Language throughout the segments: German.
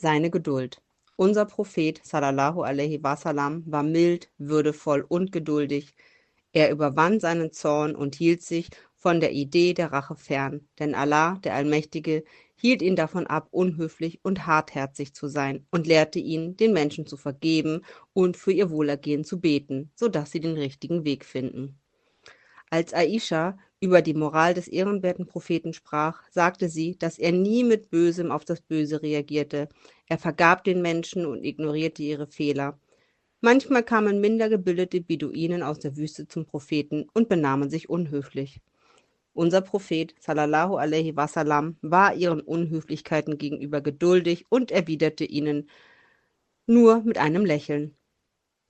Seine Geduld. Unser Prophet sallallahu alaihi wasallam war mild, würdevoll und geduldig. Er überwand seinen Zorn und hielt sich von der Idee der Rache fern, denn Allah, der Allmächtige, hielt ihn davon ab, unhöflich und hartherzig zu sein und lehrte ihn, den Menschen zu vergeben und für ihr Wohlergehen zu beten, sodass sie den richtigen Weg finden. Als Aischa über die Moral des ehrenwerten Propheten sprach, sagte sie, dass er nie mit Bösem auf das Böse reagierte. Er vergab den Menschen und ignorierte ihre Fehler. Manchmal kamen minder gebildete Beduinen aus der Wüste zum Propheten und benahmen sich unhöflich. Unser Prophet sallallahu alaihi wasallam war ihren Unhöflichkeiten gegenüber geduldig und erwiderte ihnen nur mit einem Lächeln.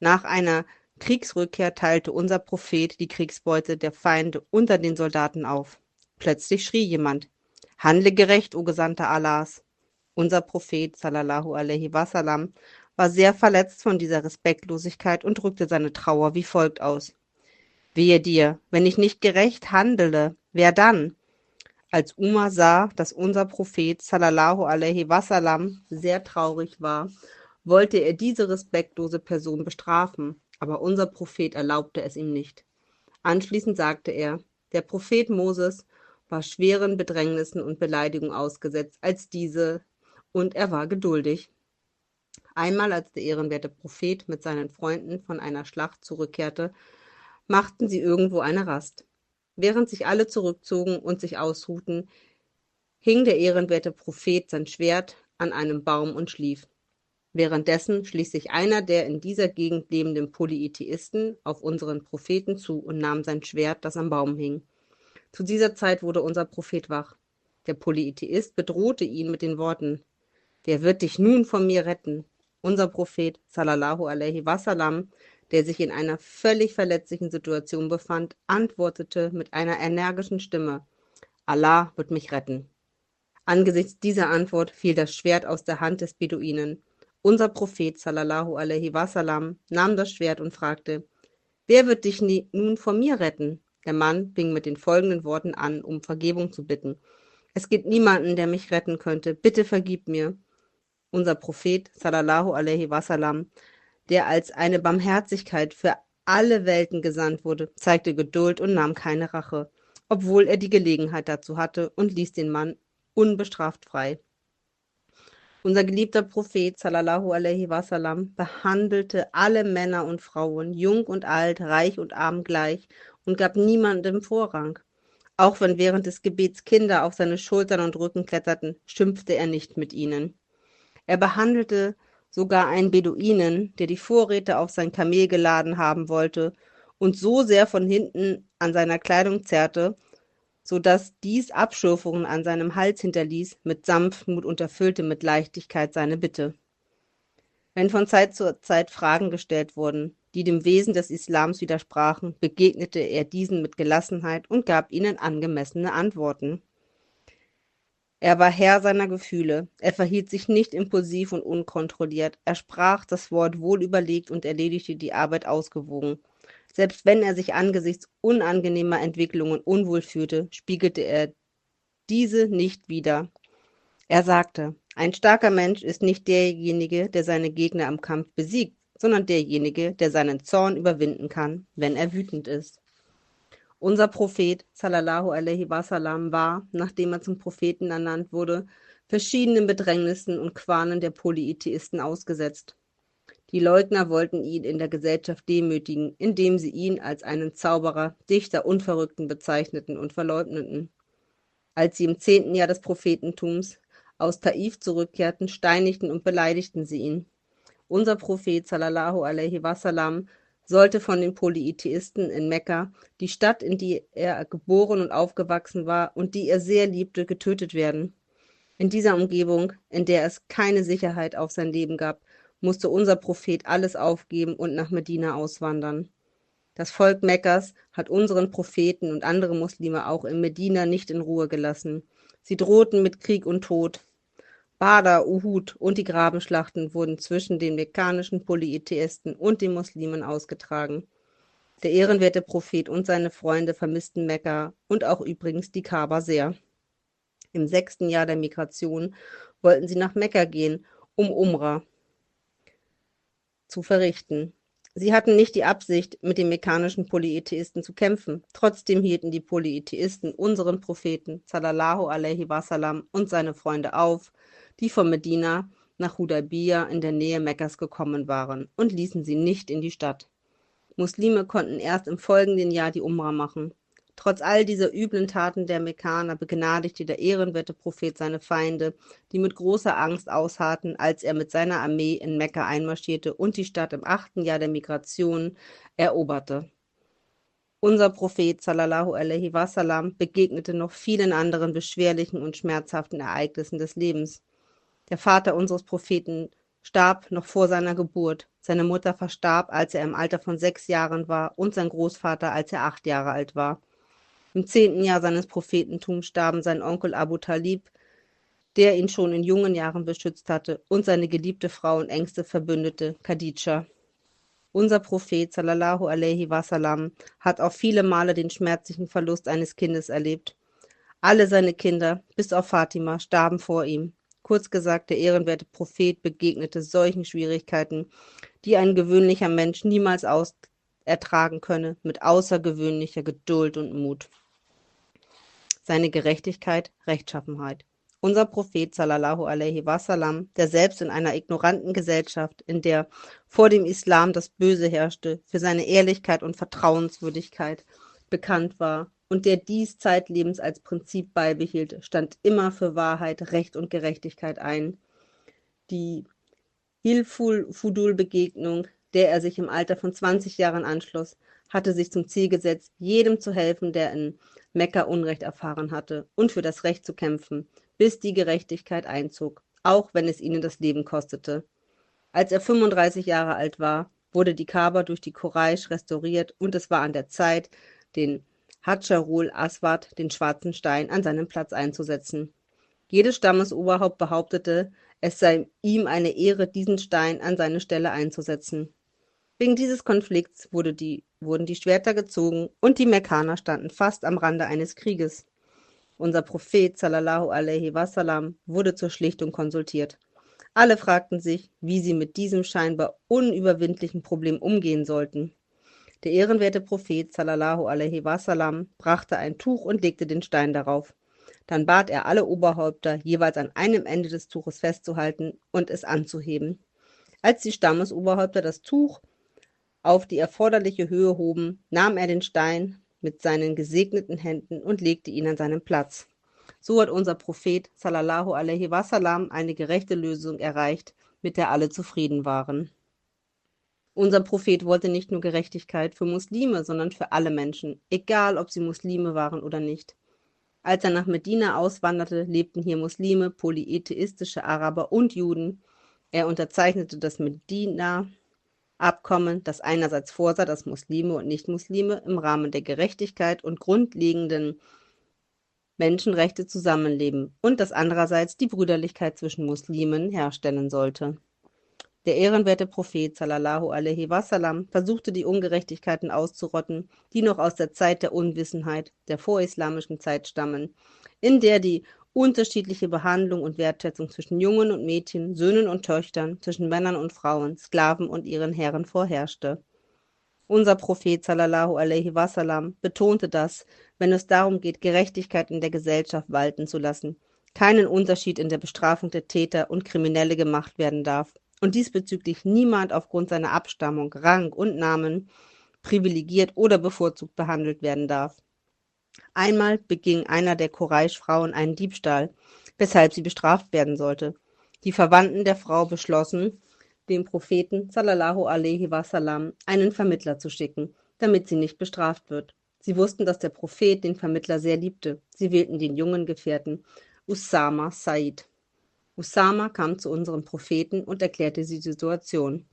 Nach einer Kriegsrückkehr teilte unser Prophet die Kriegsbeute der Feinde unter den Soldaten auf. Plötzlich schrie jemand: Handle gerecht, o Gesandter Allahs! Unser Prophet sallallahu alaihi wasallam war sehr verletzt von dieser Respektlosigkeit und drückte seine Trauer wie folgt aus: Wehe dir, wenn ich nicht gerecht handele, wer dann? Als Umar sah, dass unser Prophet sallallahu alaihi wasallam sehr traurig war, wollte er diese respektlose Person bestrafen, aber unser Prophet erlaubte es ihm nicht. Anschließend sagte er: Der Prophet Moses war schweren Bedrängnissen und Beleidigungen ausgesetzt als diese, und er war geduldig. Einmal, als der ehrenwerte Prophet mit seinen Freunden von einer Schlacht zurückkehrte, machten sie irgendwo eine Rast. Während sich alle zurückzogen und sich ausruhten, hing der ehrenwerte Prophet sein Schwert an einem Baum und schlief. Währenddessen schlich sich einer der in dieser Gegend lebenden Polytheisten auf unseren Propheten zu und nahm sein Schwert, das am Baum hing. Zu dieser Zeit wurde unser Prophet wach. Der Polytheist bedrohte ihn mit den Worten: Wer wird dich nun von mir retten? Unser Prophet sallallahu alaihi wasallam, der sich in einer völlig verletzlichen Situation befand, antwortete mit einer energischen Stimme: Allah wird mich retten. Angesichts dieser Antwort fiel das Schwert aus der Hand des Beduinen. Unser Prophet sallallahu alaihi wasallam nahm das Schwert und fragte: Wer wird dich nun vor mir retten? Der Mann fing mit den folgenden Worten an, um Vergebung zu bitten: Es gibt niemanden, der mich retten könnte. Bitte vergib mir. Unser Prophet sallallahu alaihi wasallam, der als eine Barmherzigkeit für alle Welten gesandt wurde, zeigte Geduld und nahm keine Rache, obwohl er die Gelegenheit dazu hatte, und ließ den Mann unbestraft frei. Unser geliebter Prophet sallallahu alaihi wasallam behandelte alle Männer und Frauen, jung und alt, reich und arm gleich und gab niemandem Vorrang. Auch wenn während des Gebets Kinder auf seine Schultern und Rücken kletterten, schimpfte er nicht mit ihnen. Er behandelte sogar einen Beduinen, der die Vorräte auf sein Kamel geladen haben wollte und so sehr von hinten an seiner Kleidung zerrte, so dass dies Abschürfungen an seinem Hals hinterließ, mit Sanftmut und erfüllte mit Leichtigkeit seine Bitte. Wenn von Zeit zu Zeit Fragen gestellt wurden, die dem Wesen des Islams widersprachen, begegnete er diesen mit Gelassenheit und gab ihnen angemessene Antworten. Er war Herr seiner Gefühle. Er verhielt sich nicht impulsiv und unkontrolliert. Er sprach das Wort wohlüberlegt und erledigte die Arbeit ausgewogen. Selbst wenn er sich angesichts unangenehmer Entwicklungen unwohl fühlte, spiegelte er diese nicht wider. Er sagte: Ein starker Mensch ist nicht derjenige, der seine Gegner im Kampf besiegt, sondern derjenige, der seinen Zorn überwinden kann, wenn er wütend ist. Unser Prophet sallallahu alaihi wasallam war, nachdem er zum Propheten ernannt wurde, verschiedenen Bedrängnissen und Qualen der Polytheisten ausgesetzt. Die Leugner wollten ihn in der Gesellschaft demütigen, indem sie ihn als einen Zauberer, Dichter und Verrückten bezeichneten und verleugneten. Als sie im 10. Jahr des Prophetentums aus Taif zurückkehrten, steinigten und beleidigten sie ihn. Unser Prophet sallallahu alaihi wasallam sollte von den Polytheisten in Mekka, die Stadt, in die er geboren und aufgewachsen war und die er sehr liebte, getötet werden. In dieser Umgebung, in der es keine Sicherheit auf sein Leben gab, musste unser Prophet alles aufgeben und nach Medina auswandern. Das Volk Mekkas hat unseren Propheten und andere Muslime auch in Medina nicht in Ruhe gelassen. Sie drohten mit Krieg und Tod. Badr, Uhud und die Grabenschlachten wurden zwischen den mekkanischen Polytheisten und den Muslimen ausgetragen. Der ehrenwerte Prophet und seine Freunde vermissten Mekka und auch übrigens die Kaaba sehr. Im 6. Jahr der Migration wollten sie nach Mekka gehen, um Umrah zu verrichten. Sie hatten nicht die Absicht, mit den mekkanischen Polytheisten zu kämpfen. Trotzdem hielten die Polytheisten unseren Propheten sallallahu alaihi wasallam und seine Freunde auf, die von Medina nach Hudaybiyah in der Nähe Mekkas gekommen waren, und ließen sie nicht in die Stadt. Muslime konnten erst im folgenden Jahr die Umrah machen. Trotz all dieser üblen Taten der Mekkaner begnadigte der ehrenwerte Prophet seine Feinde, die mit großer Angst ausharrten, als er mit seiner Armee in Mekka einmarschierte und die Stadt im 8. Jahr der Migration eroberte. Unser Prophet sallallahu alaihi wasallam begegnete noch vielen anderen beschwerlichen und schmerzhaften Ereignissen des Lebens. Der Vater unseres Propheten starb noch vor seiner Geburt. Seine Mutter verstarb, als er im Alter von 6 Jahren war, und sein Großvater, als er 8 Jahre alt war. Im 10. Jahr seines Prophetentums starben sein Onkel Abu Talib, der ihn schon in jungen Jahren beschützt hatte, und seine geliebte Frau und engste Verbündete Khadidja. Unser Prophet sallallahu alaihi wasallam hat auch viele Male den schmerzlichen Verlust eines Kindes erlebt. Alle seine Kinder, bis auf Fatima, starben vor ihm. Kurz gesagt, der ehrenwerte Prophet begegnete solchen Schwierigkeiten, die ein gewöhnlicher Mensch niemals ertragen könne, mit außergewöhnlicher Geduld und Mut. Seine Gerechtigkeit, Rechtschaffenheit. Unser Prophet sallallahu alaihi wasallam, der selbst in einer ignoranten Gesellschaft, in der vor dem Islam das Böse herrschte, für seine Ehrlichkeit und Vertrauenswürdigkeit bekannt war und der dies zeitlebens als Prinzip beibehielt, stand immer für Wahrheit, Recht und Gerechtigkeit ein. Die Hilful-Fudul-Begegnung, der er sich im Alter von 20 Jahren anschloss, hatte sich zum Ziel gesetzt, jedem zu helfen, der in Mekka Unrecht erfahren hatte, und für das Recht zu kämpfen, bis die Gerechtigkeit einzog, auch wenn es ihnen das Leben kostete. Als er 35 Jahre alt war, wurde die Kaaba durch die Quraysh restauriert, und es war an der Zeit, den Hajarul Aswad, den schwarzen Stein, an seinen Platz einzusetzen. Jedes Stammesoberhaupt behauptete, es sei ihm eine Ehre, diesen Stein an seine Stelle einzusetzen. Wegen dieses Konflikts wurden die Schwerter gezogen und die Mekkaner standen fast am Rande eines Krieges. Unser Prophet sallallahu alaihi wasallam wurde zur Schlichtung konsultiert. Alle fragten sich, wie sie mit diesem scheinbar unüberwindlichen Problem umgehen sollten. Der ehrenwerte Prophet sallallahu alaihi wasallam brachte ein Tuch und legte den Stein darauf. Dann bat er alle Oberhäupter, jeweils an einem Ende des Tuches festzuhalten und es anzuheben. Als die Stammesoberhäupter das Tuch auf die erforderliche Höhe hoben, nahm er den Stein mit seinen gesegneten Händen und legte ihn an seinen Platz. So hat unser Prophet sallallahu alaihi wasallam eine gerechte Lösung erreicht, mit der alle zufrieden waren. Unser Prophet wollte nicht nur Gerechtigkeit für Muslime, sondern für alle Menschen, egal ob sie Muslime waren oder nicht. Als er nach Medina auswanderte, lebten hier Muslime, polytheistische Araber und Juden. Er unterzeichnete das Medina-Abkommen, das einerseits vorsah, dass Muslime und Nichtmuslime im Rahmen der Gerechtigkeit und grundlegenden Menschenrechte zusammenleben und das andererseits die Brüderlichkeit zwischen Muslimen herstellen sollte. Der ehrenwerte Prophet sallallahu alaihi wasallam versuchte die Ungerechtigkeiten auszurotten, die noch aus der Zeit der Unwissenheit, der vorislamischen Zeit stammen, in der die unterschiedliche Behandlung und Wertschätzung zwischen Jungen und Mädchen, Söhnen und Töchtern, zwischen Männern und Frauen, Sklaven und ihren Herren vorherrschte. Unser Prophet sallallahu alaihi wasallam betonte, dass, wenn es darum geht, Gerechtigkeit in der Gesellschaft walten zu lassen, keinen Unterschied in der Bestrafung der Täter und Kriminelle gemacht werden darf und diesbezüglich niemand aufgrund seiner Abstammung, Rang und Namen privilegiert oder bevorzugt behandelt werden darf. Einmal beging einer der Quraysh-Frauen einen Diebstahl, weshalb sie bestraft werden sollte. Die Verwandten der Frau beschlossen, dem Propheten sallallahu alaihi wasallam einen Vermittler zu schicken, damit sie nicht bestraft wird. Sie wussten, dass der Prophet den Vermittler sehr liebte. Sie wählten den jungen Gefährten Usama Said. Usama kam zu unserem Propheten und erklärte die Situation.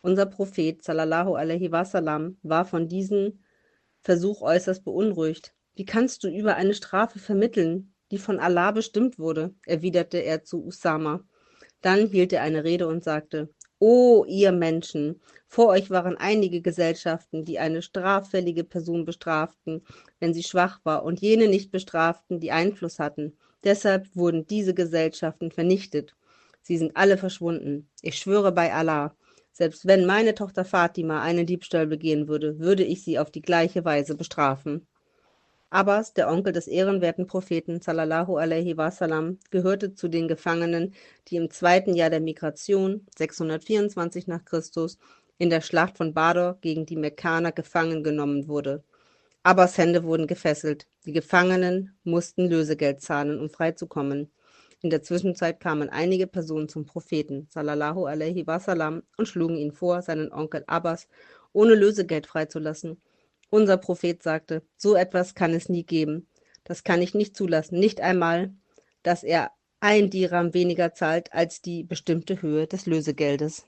Unser Prophet sallallahu alaihi wasallam war von diesem Versuch äußerst beunruhigt. Wie kannst du über eine Strafe vermitteln, die von Allah bestimmt wurde? Erwiderte er zu Usama. Dann hielt er eine Rede und sagte: O ihr Menschen, vor euch waren einige Gesellschaften, die eine straffällige Person bestraften, wenn sie schwach war, und jene nicht bestraften, die Einfluss hatten. Deshalb wurden diese Gesellschaften vernichtet. Sie sind alle verschwunden. Ich schwöre bei Allah, selbst wenn meine Tochter Fatima einen Diebstahl begehen würde, würde ich sie auf die gleiche Weise bestrafen. Abbas, der Onkel des ehrenwerten Propheten sallallahu alaihi wasallam, gehörte zu den Gefangenen, die im zweiten Jahr der Migration, 624 nach Christus, in der Schlacht von Badr gegen die Mekkaner gefangen genommen wurde. Abbas Hände wurden gefesselt. Die Gefangenen mussten Lösegeld zahlen, um freizukommen. In der Zwischenzeit kamen einige Personen zum Propheten sallallahu alaihi wasallam und schlugen ihn vor, seinen Onkel Abbas ohne Lösegeld freizulassen. Unser Prophet sagte, so etwas kann es nie geben. Das kann ich nicht zulassen, nicht einmal, dass er ein Dirham weniger zahlt als die bestimmte Höhe des Lösegeldes.